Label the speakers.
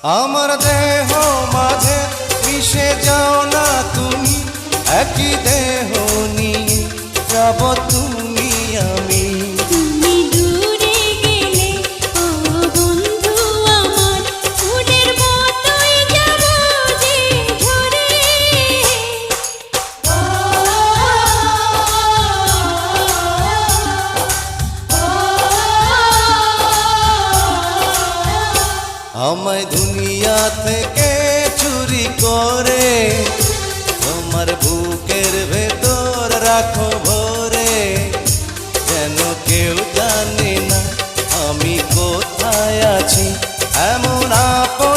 Speaker 1: আমার দেহ মাঝে মিশে যাও না তুমি, একই দেহ নিয়ে যাব তুমি আমি।
Speaker 2: তুমি দূরে গেলে ও বন্ধু আমার, ফুলের মতোই যাব যে ঝরে।
Speaker 1: আমায় দুনিয়া থেকে চুরি করে তোমার বুকের ভেতর রাখো ভরে, যেন কেউ জানে না আমি কোথায় আছি, এমন আপন